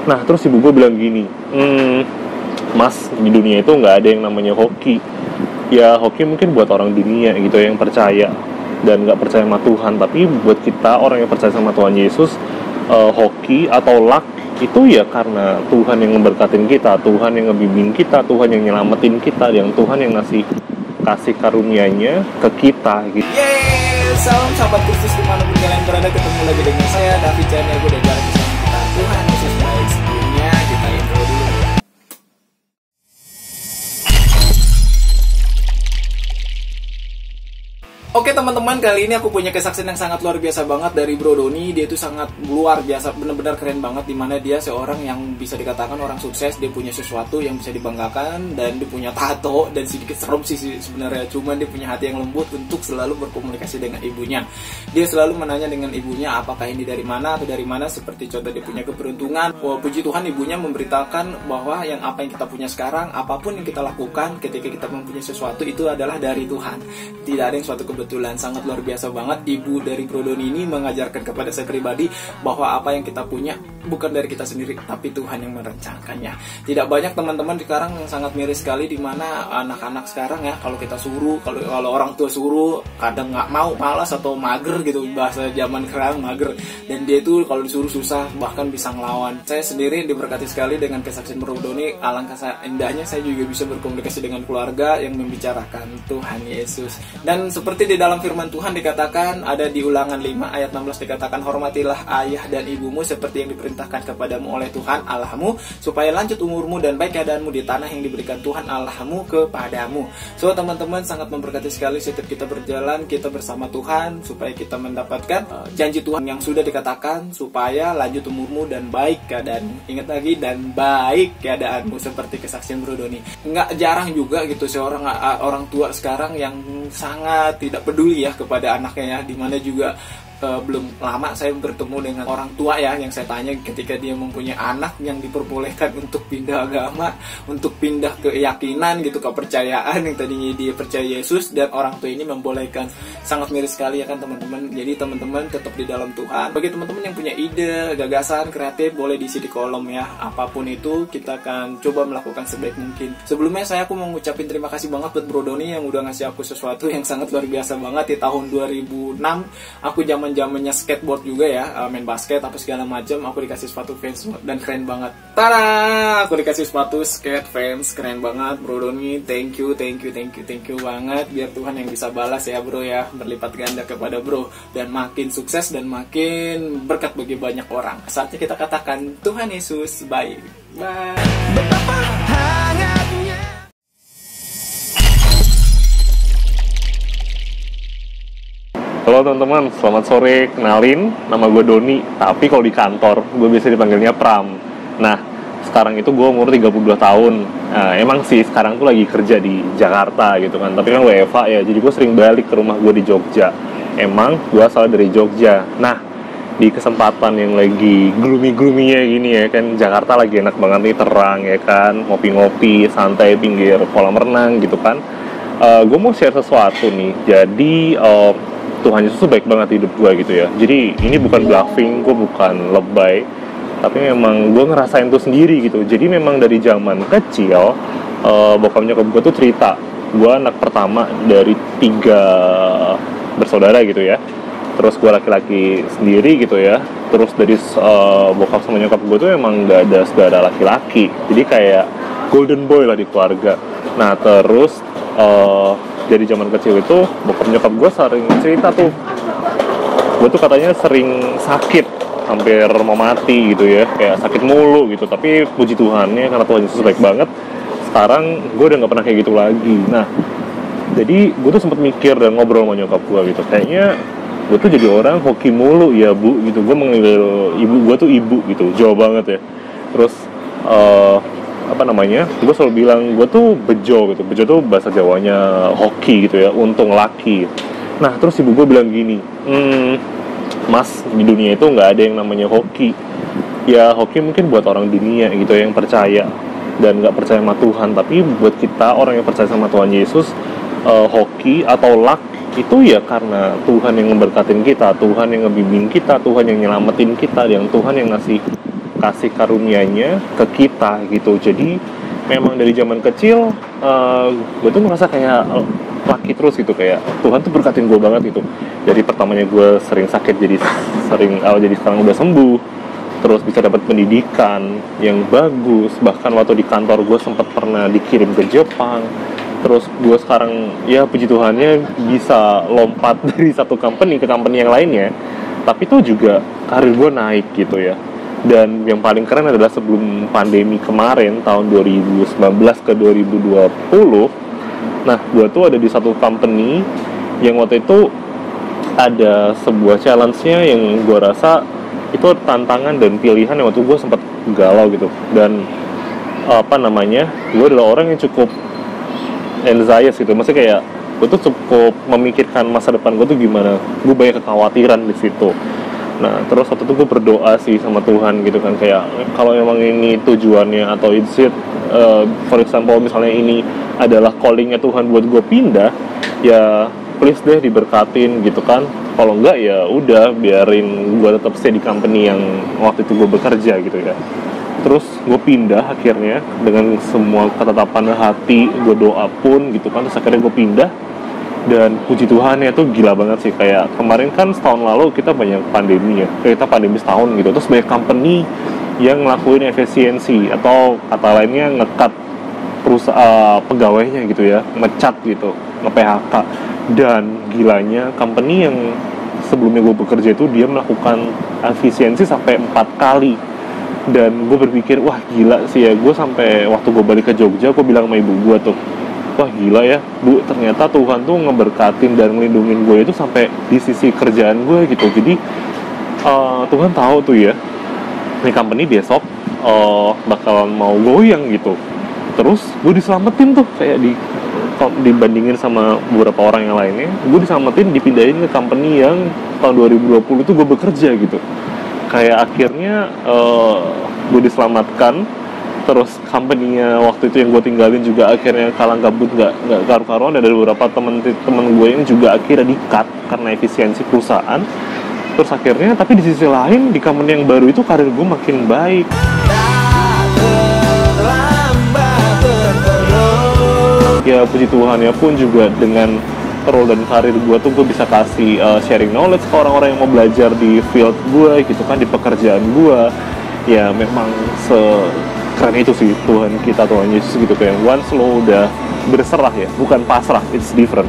Nah terus ibu gue bilang gini, Mas, di dunia itu nggak ada yang namanya hoki. Ya hoki mungkin buat orang dunia gitu yang percaya dan nggak percaya sama Tuhan. Tapi buat kita orang yang percaya sama Tuhan Yesus, hoki atau luck itu ya karena Tuhan yang memberkatin kita, Tuhan yang ngebimbing kita, Tuhan yang nyelamatin kita, yang Tuhan yang kasih karunia-Nya ke kita gitu. Salam sahabat Kristus dimanapun kalian berada, ketemu lagi dengan saya David Channel. Gue udah jalan bersama kita. Tuhan Yesus baik. Sebelumnya kita intro dulu. Oke teman-teman, kali ini aku punya kesaksian yang sangat luar biasa banget dari Bro Doni. Dia itu sangat luar biasa, benar-benar keren banget. Dimana dia seorang yang bisa dikatakan orang sukses. Dia punya sesuatu yang bisa dibanggakan. Dan dia punya tato, dan sedikit serem sih sebenarnya. Cuman dia punya hati yang lembut untuk selalu berkomunikasi dengan ibunya. Dia selalu menanya dengan ibunya apakah ini dari mana atau dari mana. Seperti contoh dia punya keberuntungan. Wah, puji Tuhan ibunya memberitakan bahwa yang apa yang kita punya sekarang, apapun yang kita lakukan ketika kita mempunyai sesuatu itu adalah dari Tuhan. Tidak ada yang suatu kebetulan. Sangat luar biasa banget. Ibu dari Bro Doni ini mengajarkan kepada saya pribadi bahwa apa yang kita punya bukan dari kita sendiri, tapi Tuhan yang merencanakannya. Tidak banyak teman-teman sekarang yang sangat miris sekali, dimana anak-anak sekarang ya, kalau kita suruh, kalau orang tua suruh, kadang nggak mau, malas atau mager gitu, bahasa zaman sekarang mager. Dan dia itu kalau disuruh susah, bahkan bisa ngelawan. Saya sendiri diberkati sekali dengan kesaksian Bro Doni. Alangkah indahnya saya juga bisa berkomunikasi dengan keluarga yang membicarakan Tuhan Yesus. Dan seperti di dalam firman Tuhan dikatakan, ada di Ulangan 5 ayat 16 dikatakan, hormatilah ayah dan ibumu seperti yang diperintahkan kepadamu oleh Tuhan Allahmu, supaya lanjut umurmu dan baik keadaanmu di tanah yang diberikan Tuhan Allahmu kepadamu. So teman-teman, sangat memberkati sekali setiap kita berjalan, kita bersama Tuhan, supaya kita mendapatkan janji Tuhan yang sudah dikatakan, supaya lanjut umurmu dan baik keadaanmu. Ingat lagi, dan baik keadaanmu, seperti kesaksian Bro Doni. Nggak jarang juga gitu seorang orang tua sekarang yang sangat tidak peduli ya kepada anaknya ya, dimana juga belum lama saya bertemu dengan orang tua ya, yang saya tanya ketika dia mempunyai anak yang diperbolehkan untuk pindah agama, untuk pindah keyakinan gitu, kepercayaan yang tadinya dia percaya Yesus, dan orang tua ini membolehkan. Sangat miris sekali ya kan teman-teman. Jadi teman-teman tetap di dalam Tuhan. Bagi teman-teman yang punya ide, gagasan, kreatif, boleh diisi di kolom ya. Apapun itu kita akan coba melakukan sebaik mungkin. Sebelumnya aku mau ngucapin terima kasih banget buat Bro Doni yang udah ngasih aku sesuatu yang sangat luar biasa banget. Di tahun 2006 aku zamannya skateboard juga ya, main basket apa segala macam, aku dikasih sepatu Vans dan keren banget. Tada, aku dikasih sepatu skate Vans, keren banget Bro Doni. Thank you banget. Biar Tuhan yang bisa balas ya Bro ya, berlipat ganda kepada Bro, dan makin sukses dan makin berkat bagi banyak orang. Saatnya kita katakan Tuhan Yesus baik. Bye. Halo teman-teman, selamat sore. Kenalin, nama gue Doni. Tapi kalau di kantor, gue biasa dipanggilnya Pram. Nah, sekarang itu gue umur 32 tahun. Nah, emang sih sekarang tuh lagi kerja di Jakarta gitu kan. Tapi kan WFH ya, jadi gue sering balik ke rumah gue di Jogja. Emang gue asal dari Jogja. Nah, di kesempatan yang lagi gloomy-gloomy-nya gini ya kan, Jakarta lagi enak banget nih, terang ya kan, ngopi-ngopi, santai pinggir kolam renang gitu kan. Gue mau share sesuatu nih. Jadi Tuhan Yesus tuh baik banget hidup gue gitu ya. Jadi ini bukan bluffing, gue bukan lebay, tapi memang gue ngerasain tuh sendiri gitu. Jadi memang dari zaman kecil, bokap nyokap gue tuh cerita, gue anak pertama dari 3 bersaudara gitu ya. Terus gue laki-laki sendiri gitu ya. Terus dari bokap sama nyokap gue tuh emang gak ada saudara laki-laki. Jadi kayak golden boy lah di keluarga. Nah terus dari zaman kecil itu bokap nyokap gue sering cerita tuh, gue tuh katanya sering sakit, hampir mau mati gitu ya, kayak sakit mulu gitu. Tapi puji Tuhannya, karena Tuhan Yesus baik banget, sekarang gue udah gak pernah kayak gitu lagi. Nah jadi gue tuh sempet mikir dan ngobrol sama nyokap gue gitu, kayaknya gue tuh jadi orang hoki mulu ya bu gitu. Gue manggil ibu gue tuh ibu gitu, jauh banget ya. Terus gue selalu bilang gue tuh bejo gitu. Bejo tuh bahasa Jawanya hoki gitu ya, untung laki. Nah terus ibu gue bilang gini, Mas, di dunia itu nggak ada yang namanya hoki. Ya hoki mungkin buat orang dunia gitu yang percaya dan nggak percaya sama Tuhan. Tapi buat kita orang yang percaya sama Tuhan Yesus, hoki atau luck itu ya karena Tuhan yang memberkatin kita, Tuhan yang ngebimbing kita, Tuhan yang nyelamatin kita, yang Tuhan yang ngasih kasih karunia-Nya ke kita gitu. Jadi memang dari zaman kecil gue tuh merasa kayak laki terus gitu, kayak Tuhan tuh berkatin gue banget gitu. Jadi pertamanya gue sering sakit, jadi sekarang udah sembuh, terus bisa dapat pendidikan yang bagus. Bahkan waktu di kantor gue sempat pernah dikirim ke Jepang. Terus gue sekarang ya puji Tuhannya bisa lompat dari satu company ke company yang lainnya, tapi tuh juga karir gue naik gitu ya. Dan yang paling keren adalah sebelum pandemi kemarin tahun 2019 ke 2020, nah gue tuh ada di satu company yang waktu itu ada sebuah challenge-nya yang gue rasa itu tantangan dan pilihan yang waktu gue sempat galau gitu. Dan gue adalah orang yang cukup anxious gitu, maksudnya kayak gue tuh cukup memikirkan masa depan gue tuh gimana, gue banyak kekhawatiran di situ. Nah terus waktu itu gue berdoa sih sama Tuhan gitu kan, kayak kalau memang ini tujuannya atau it's it, for example misalnya ini adalah callingnya Tuhan buat gue pindah, ya please deh diberkatin gitu kan. Kalau enggak ya udah biarin gue tetap stay di company yang waktu itu gue bekerja gitu ya. Terus gue pindah akhirnya dengan semua ketetapan hati, gue doa pun gitu kan. Terus akhirnya gue pindah, dan puji Tuhan ya tuh gila banget sih. Kayak kemarin kan setahun lalu kita banyak pandemi ya, kita pandemi setahun gitu. Terus banyak company yang ngelakuin efisiensi atau kata lainnya nge-cut perusahaan pegawainya gitu ya, nge-cut gitu, nge-PHK. Dan gilanya company yang sebelumnya gue bekerja itu dia melakukan efisiensi sampai 4 kali. Dan gue berpikir, wah gila sih ya. Gue sampai waktu gue balik ke Jogja, gue bilang sama ibu gue tuh, wah gila ya Bu, ternyata Tuhan tuh ngeberkatin dan ngelindungin gue itu sampai di sisi kerjaan gue gitu. Jadi Tuhan tahu tuh ya, ini company besok bakalan mau goyang gitu. Terus gue diselamatin tuh, kayak dibandingin sama beberapa orang yang lainnya, gue diselamatin, dipindahin ke company yang tahun 2020 tuh gue bekerja gitu. Kayak akhirnya gue diselamatkan. Terus company-nya waktu itu yang gue tinggalin juga akhirnya kalang kabut, nggak karu-karuan. Dan ada beberapa temen gue yang juga akhirnya di-cut karena efisiensi perusahaan. Terus akhirnya, tapi di sisi lain di company yang baru itu karir gue makin baik. Ya puji Tuhan ya, pun juga dengan role dan karir gue tuh gue bisa kasih sharing knowledge ke orang-orang yang mau belajar di field gue gitu kan, di pekerjaan gue. Ya memang keren itu sih Tuhan kita, Tuhan Yesus gitu. Kayak once lo udah berserah ya, bukan pasrah, it's different.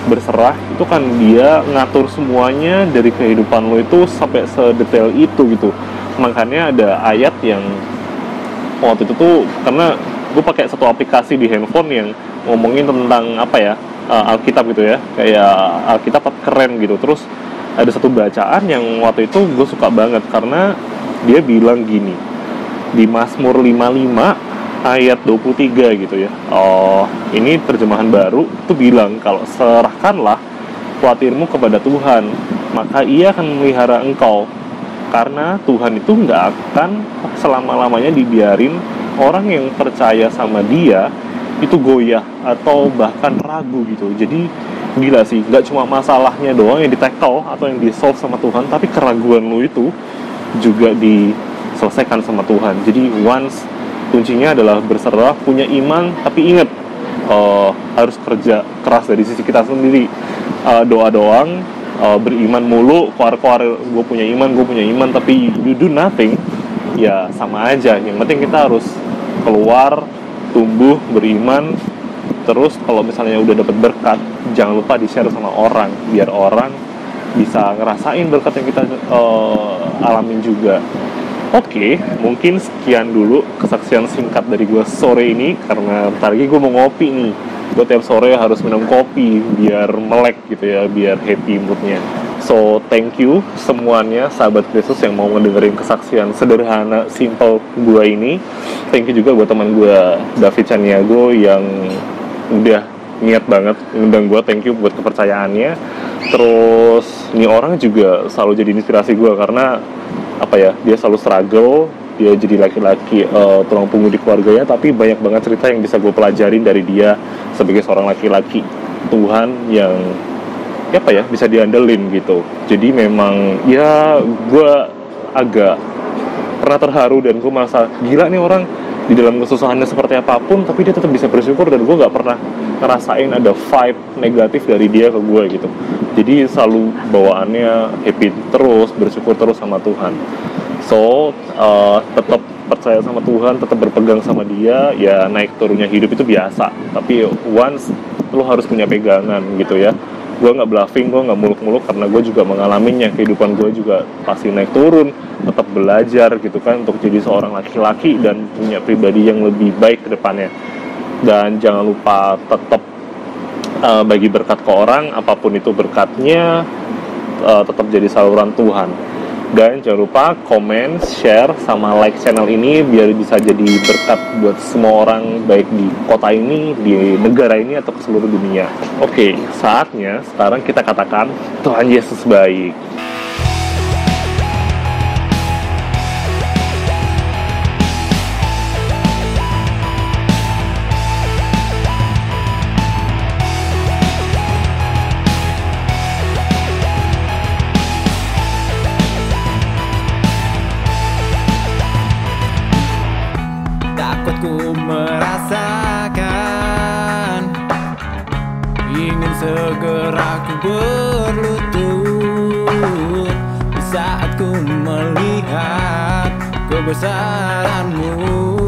Berserah itu kan dia ngatur semuanya dari kehidupan lo itu sampai sedetail itu gitu. Makanya ada ayat yang waktu itu tuh, karena gue pakai satu aplikasi di handphone yang ngomongin tentang Alkitab gitu ya, kayak Alkitab keren gitu. Terus ada satu bacaan yang waktu itu gue suka banget, karena dia bilang gini di Mazmur 55 ayat 23 gitu ya. Ini terjemahan baru itu bilang kalau serahkanlah khawatirmu kepada Tuhan, maka Ia akan memelihara engkau. Karena Tuhan itu nggak akan selama-lamanya dibiarin orang yang percaya sama Dia itu goyah atau bahkan ragu gitu. Jadi gila sih, nggak cuma masalahnya doang yang di-tackle atau yang di-solve sama Tuhan, tapi keraguan lu itu juga diselesaikan sama Tuhan. Jadi once, kuncinya adalah berserah, punya iman, tapi ingat harus kerja keras dari sisi kita sendiri. Doa doang, beriman mulu, keluar gue punya iman, tapi you do nothing, ya sama aja. Yang penting kita harus keluar, tumbuh, beriman. Terus kalau misalnya udah dapat berkat, jangan lupa di-share sama orang, biar orang bisa ngerasain berkat yang kita alamin juga. Oke, mungkin sekian dulu kesaksian singkat dari gue sore ini, karena bentar lagi gue mau ngopi nih. Gue tiap sore harus minum kopi biar melek gitu ya, biar happy moodnya. So, thank you semuanya, sahabat Kristus yang mau ngedengerin kesaksian sederhana, simple gue ini. Thank you juga buat teman gue, David Chaniago, yang udah niat banget ngundang gue. Thank you buat kepercayaannya. Terus, ini orang juga selalu jadi inspirasi gue, karena dia selalu struggle. Dia jadi laki-laki tulang punggung di keluarganya, tapi banyak banget cerita yang bisa gue pelajarin dari dia sebagai seorang laki-laki Tuhan yang bisa diandelin gitu. Jadi memang ya gue agak pernah terharu dan gue merasa gila nih orang di dalam kesusahannya seperti apapun tapi dia tetap bisa bersyukur, dan gue gak pernah ngerasain ada vibe negatif dari dia ke gue gitu. Jadi selalu bawaannya happy terus, bersyukur terus sama Tuhan. So tetap percaya sama Tuhan, tetap berpegang sama dia. Ya naik turunnya hidup itu biasa, tapi once lo harus punya pegangan gitu ya. Gue nggak bluffing, gue nggak muluk-muluk, karena gue juga mengalaminya. Kehidupan gue juga pasti naik turun, tetap belajar gitu kan untuk jadi seorang laki-laki dan punya pribadi yang lebih baik ke depannya. Dan jangan lupa tetap bagi berkat ke orang, apapun itu berkatnya, tetap jadi saluran Tuhan. Dan jangan lupa komen, share, sama like channel ini biar bisa jadi berkat buat semua orang, baik di kota ini, di negara ini, atau ke seluruh dunia. Oke, saatnya sekarang kita katakan Tuhan Yesus baik. Takut ku merasakan, ingin segera ku berlutut di saat ku melihat kebesaran-Mu.